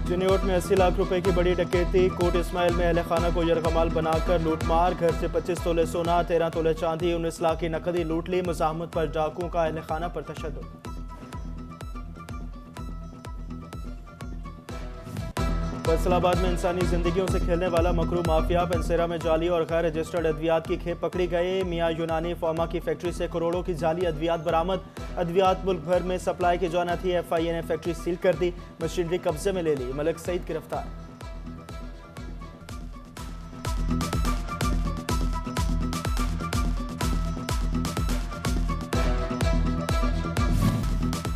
चिन्योट में 80 लाख रुपए की बड़ी डकैती। कोट इस्माइल में अहले खाना को यरगमाल बनाकर लूटमार। घर से 25 तोले सोना, 13 तोले चांदी, 19 लाख की नकदी लूट ली। मुज़ाहमत पर डाकुओं का अहले खाना पर तशद्दुद। फैसलाबाद में इंसानी जिंदगियों से खेलने वाला मकरू माफिया। पेंसेरा में जाली और गैर रजिस्टर्ड अद्वियात की खेप पकड़ी गई। मियां यूनानी फार्मा की फैक्ट्री से करोड़ों की जाली अद्वियात बरामद। अद्वियात मुल्क भर में सप्लाई की जाना थी। FIA ने फैक्ट्री सील कर दी, मशीनरी कब्जे में ले ली। मलिक सईद गिरफ्तार।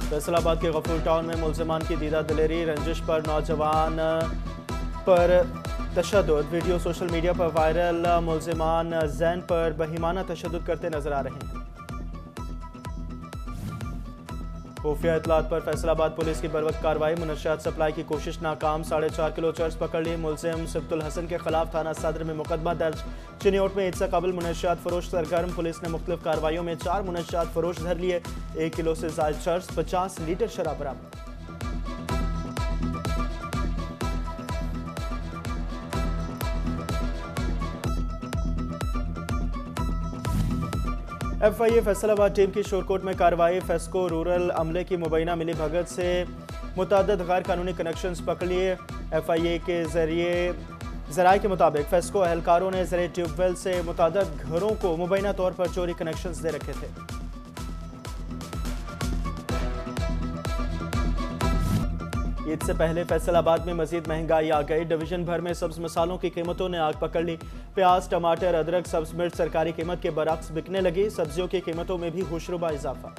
फैसलाबाद के गफूर टाउन में मुल्ज़िमान की दीदा दिलेरी। रंजिश पर नौजवान पर तशद्दुद। वीडियो सोशल मीडिया पर वायरल। मुल्ज़िमान जैन पर बहिमाना तशद्दुद करते नजर आ रहे हैं। खुफिया इतलात पर फैसलाबाद पुलिस की बरवक्त कार्रवाई। मुनशियात सप्लाई की कोशिश नाकाम। 4.5 किलो चर्च पकड़ ली। मुल्ज़िम सिब्तुल हसन के खिलाफ थाना सदर में मुकदमा दर्ज। चिन्योट में ईद से कबल मुनशियात फरोश सरगर्म। पुलिस ने मुख्तलिफ कार्रवाइयों में 4 मुनशियात फरोश धर लिए। 1 किलो से ज़ायद चर्च, 50 लीटर शराब बरामद। FIA फैसलाबाद टीम की शोरकोट में कार्रवाई। फेस्को रूरल अमले की मुबैना मिली भगत से मुतअद्दिद गैर कानूनी कनेक्शंस पकड़ लिए। FIA के ज़राए के मुताबिक फेस्को एहलकारों ने ज़रिए ट्यूबवेल से मुतअद्दिद घरों को मुबैना तौर पर चोरी कनेक्शंस दे रखे थे। ईद से पहले फैसलाबाद में मजीद महंगाई आ गई। डिवीजन भर में सब्ज मसालों की कीमतों ने आग पकड़ ली। प्याज, टमाटर, अदरक, सब्ज मिर्च सरकारी कीमत के बरअक्स बिकने लगी। सब्जियों की कीमतों में भी होशरुबा इजाफा।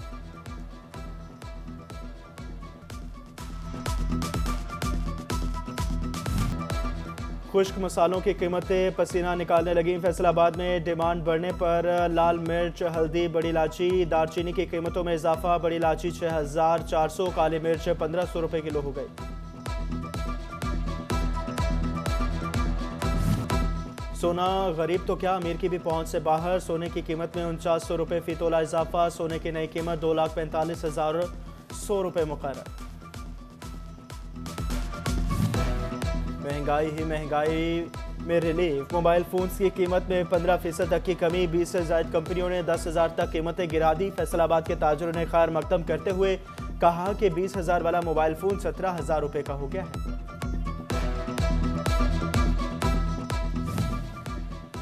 खुश्क मसालों की कीमतें पसीना निकालने लगी। फैसलाबाद में डिमांड बढ़ने पर लाल मिर्च, हल्दी, बड़ी इलायची, दारचीनी की कीमतों में इजाफा। बड़ी इलायची 6400, काली मिर्च 1500 रुपए किलो हो गई। सोना गरीब तो क्या, अमीर की भी पहुंच से बाहर। सोने की कीमत में 4900 रुपए फी तोला इजाफा। सोने की नई कीमत 2,45,100 रुपए मुकर्रर। महंगाई ही महंगाई में रिलीफ। मोबाइल फोन्स की कीमत में 15% तक की कमी। 20 से ज़ायद कंपनियों ने 10,000 तक कीमतें गिरा दी। फैसलाबाद के ताजरों ने खैर मकदम करते हुए कहा कि 20,000 वाला मोबाइल फोन 17,000 रुपए का हो गया है।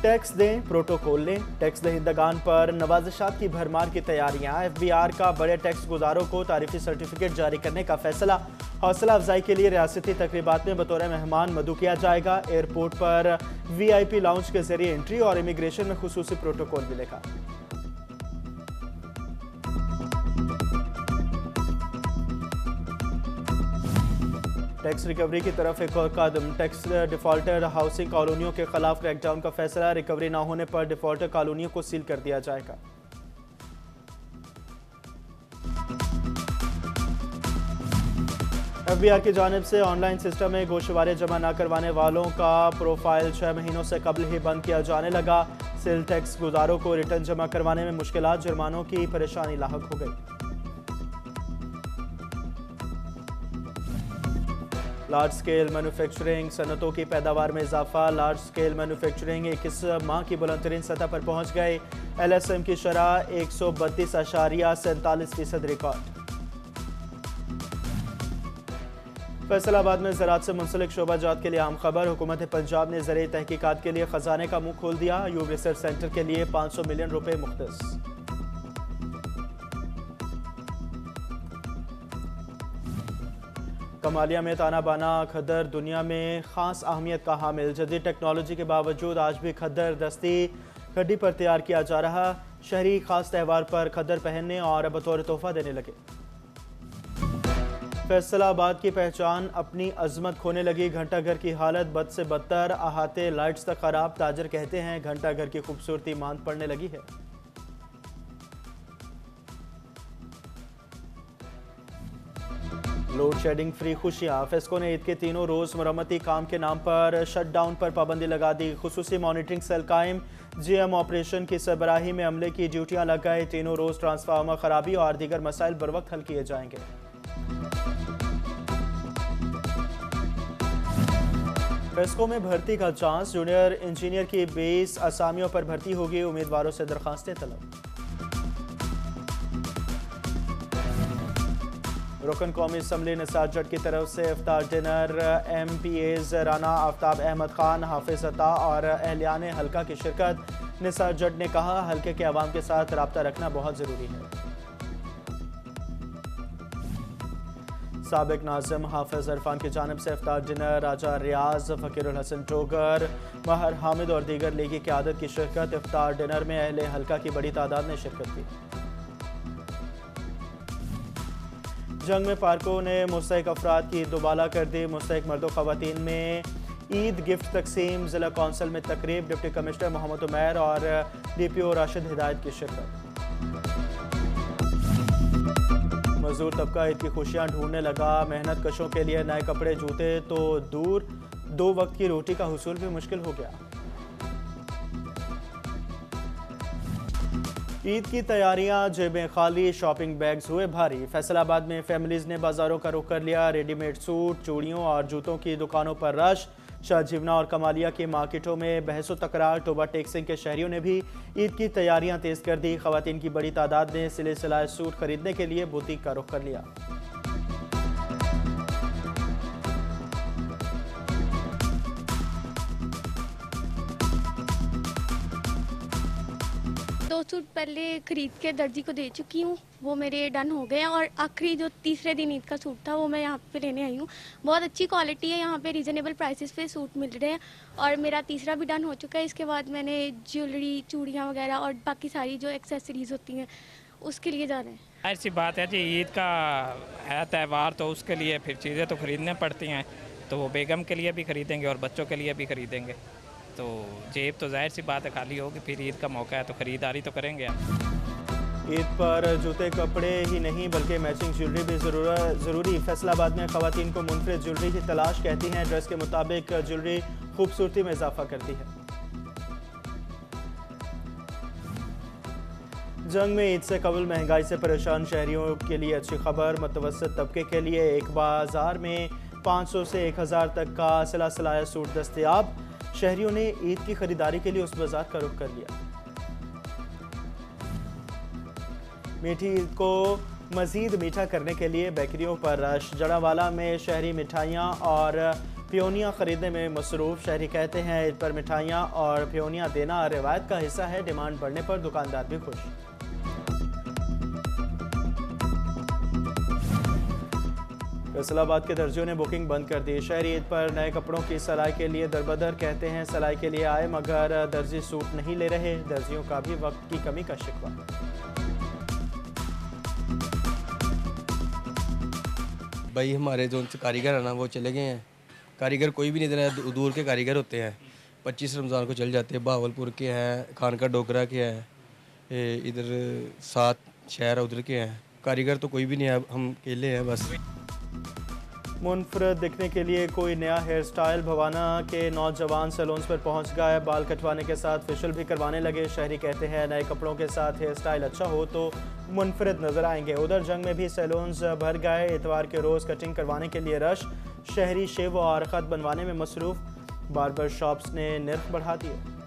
टैक्स दें, प्रोटोकॉल लें। टैक्स दहिंदगान पर नवाजिशात की भरमार की तैयारियां। FBR का बड़े टैक्स गुजारों को तारीफी सर्टिफिकेट जारी करने का फैसला। हौसला अफजाई के लिए रियासती तकरीबात में बतौर मेहमान मदऊ किया जाएगा। एयरपोर्ट पर VIP लाउंज के जरिए एंट्री और इमिग्रेशन में खुसूसी प्रोटोकॉल मिलेगा। टैक्स रिकवरी की तरफ एक और कदम। टैक्स डिफॉल्टर हाउसिंग कॉलोनियों के खिलाफ क्रैकडाउन का फैसला। रिकवरी न होने पर डिफॉल्टर कॉलोनियों को सील कर दिया जाएगा। FBR की जानिब से ऑनलाइन सिस्टम में गोशवारे जमा न करवाने वालों का प्रोफाइल 6 महीनों से कबल ही बंद किया जाने लगा। सेल टैक्स गुजारों को रिटर्न जमा करवाने में मुश्किलात, जुर्मानों की परेशानी लाहक हो गई। लार्ज स्केल मैन्युफैक्चरिंग सनतों की पैदावार में इजाफा। लार्ज स्केल मैन्युफैक्चरिंग 21 माह की बुलंदतरीन सतह पर पहुंच गए। LSM की शरह 132.47% रिकॉर्ड। फैसलाबाद में ज़राअत से मुंसलिक शोबा जात के लिए आम खबर। हुकूमत पंजाब ने ज़रिए तहकीकात के लिए खजाने का मुंह खोल दिया। यूब रिसर्च सेंटर के लिए 500 मिलियन रुपए मुख्तस। कमालिया में ताना बाना खद्दर दुनिया में खास अहमियत का हामिल। जदीद टेक्नोलॉजी के बावजूद आज भी खद्दर दस्ती खड्डी पर तैयार किया जा रहा। शहरी खास त्यौहार पर खद्दर पहनने और बतौर तोहफा देने लगे। फैसलाबाद की पहचान अपनी अजमत खोने लगी। घंटाघर की हालत बद से बदतर। अहाते लाइट्स तक खराब। ताजर कहते हैं घंटाघर की खूबसूरती मांद पड़ने लगी है। लोड शेडिंग फ्री खुशियां। फेस्को ने ईद के तीनों रोज मरम्मती काम के नाम पर शटडाउन पर पाबंदी लगा दी। खुसूसी मॉनिटरिंग सेल कायम। GM ऑपरेशन की सरबराही में अमले की ड्यूटियां लग गए। तीनों रोज ट्रांसफार्मर खराबी और दीगर मसाइल बर वक्त हल किए जाएंगे। फेस्को में भर्ती का चांस, जूनियर इंजीनियर की 20 असामियों पर भर्ती होगी, उम्मीदवारों से दरखास्तें तलब। रुकन कौमी असम्बली निसार जट की तरफ से इफ्तार डिनर, MPAs राना आफ्ताब अहमद खान, हाफिज अता और अहलियान हल्का की शिरकत। निसार जट ने कहा, हल्के के अवाम के साथ रब्ता रखना बहुत ज़रूरी है। साबिक नाज़िम हाफिज इरफान की जानिब से इफ्तार डिनर, राजा रियाज, फ़कीरुल हसन टोगर, महर हामिद और दीगर लीगी क़यादत की शिरकत। इफ्तार डिनर में अहले हल्का की बड़ी तादाद ने शिरकत की। जंग में पार्कों ने मुस्तहिक अफराद की दोबाला कर दी, मुस्तहिक मर्दों ख़वातीन में ईद गिफ्ट तकसीम, ज़िला कौंसिल में तकरीब, डिप्टी कमिश्नर मोहम्मद उमैर और DPO राशिद हिदायत की शिरकत। मजदूर तबका ईद की खुशियां ढूंढने लगा, मेहनत कशों के लिए नए कपड़े जूते तो दूर, 2 वक्त की रोटी का हुसूल भी मुश्किल हो गया। ईद की तैयारियां, जेबें खाली, शॉपिंग बैग्स हुए भारी। फैसलाबाद में फैमिलीज ने बाजारों का रुख कर लिया, रेडीमेड सूट, चूड़ियों और जूतों की दुकानों पर रश। शाहजीवना और कमालिया की मार्केटों में बहस व तकरार, टोबा टेक्सिंग के शहरियों ने भी ईद की तैयारियां तेज कर दी। खवातीन की बड़ी तादाद ने सिले सिलाए सूट खरीदने के लिए बुटीक का रुख कर लिया। दो सूट पहले खरीद के दर्जी को दे चुकी हूँ, वो मेरे डन हो गए हैं। और आखिरी जो तीसरे दिन ईद का सूट था वो मैं यहाँ पे लेने आई हूँ। बहुत अच्छी क्वालिटी है, यहाँ पे रीज़नेबल प्राइसेस पे सूट मिल रहे हैं और मेरा तीसरा भी डन हो चुका है। इसके बाद मैंने ज्वेलरी, चूड़ियाँ वगैरह और बाकी सारी जो एक्सेसरीज होती हैं उसके लिए जा रहे हैं। ऐसी बात है जी, ईद का है त्यौहार तो उसके लिए फिर चीज़ें तो ख़रीदने पड़ती हैं, तो वो बेगम के लिए भी ख़रीदेंगे और बच्चों के लिए भी ख़रीदेंगे, तो जेब तो जाहिर सी बात है खाली होगी। फिर ईद का मौका है तो ख़रीदारी तो करेंगे आप। ईद पर जूते कपड़े ही नहीं बल्कि मैचिंग ज्वेलरी भी ज़रूरी। फैसलाबाद में ख़वातीन को मुनफरिद ज्वेलरी की तलाश, कहती हैं ड्रेस के मुताबिक ज्वेलरी खूबसूरती में इजाफा करती है। जंग में ईद से कबल महंगाई से परेशान शहरियों के लिए अच्छी खबर। मुतवस्सित तबके के लिए एक बाजार में 500 से 1000 तक का सिला सिलाया सूट दस्तयाब। शहरियों ने ईद की खरीदारी के लिए उस बाजार का रुख कर लिया। मीठी ईद को मजीद मीठा करने के लिए बेकरियों पर रश। जड़ावाला में शहरी मिठाइयाँ और प्योनियाँ खरीदने में मसरूफ़। शहरी कहते हैं ईद पर मिठाइयाँ और प्योनियाँ देना रिवायत का हिस्सा है। डिमांड बढ़ने पर दुकानदार भी खुश। फैसलाबाद के दर्जियों ने बुकिंग बंद कर दी। शहरी ईद पर नए कपड़ों की सिलाई के लिए दरबदर, कहते हैं सिलाई के लिए आए मगर दर्जी सूट नहीं ले रहे। दर्जियों का भी वक्त की कमी का शिकवा। भाई हमारे जो कारीगर है ना वो चले गए हैं, कारीगर कोई भी नहीं दे रहा है, दूर के कारीगर होते हैं। 25 रमज़ान को चल जाते हैं, बहावलपुर के हैं, खानका डोगरा के हैं, इधर 7 शहर उधर के हैं। कारीगर तो कोई भी नहीं है, हम अकेले हैं बस। मुनफरद दिखने के लिए कोई नया हेयर स्टाइल, भवाना के नौजवान सैलून्स पर पहुंच गए। बाल कटवाने के साथ फेशियल भी करवाने लगे। शहरी कहते हैं नए कपड़ों के साथ हेयर स्टाइल अच्छा हो तो मुनफरद नजर आएंगे। उधर जंग में भी सैलून्स भर गए। इतवार के रोज़ कटिंग करवाने के लिए रश। शहरी शेव और ख़त बनवाने में मसरूफ़। बार्बर शॉप्स ने निर्ख बढ़ा दिए।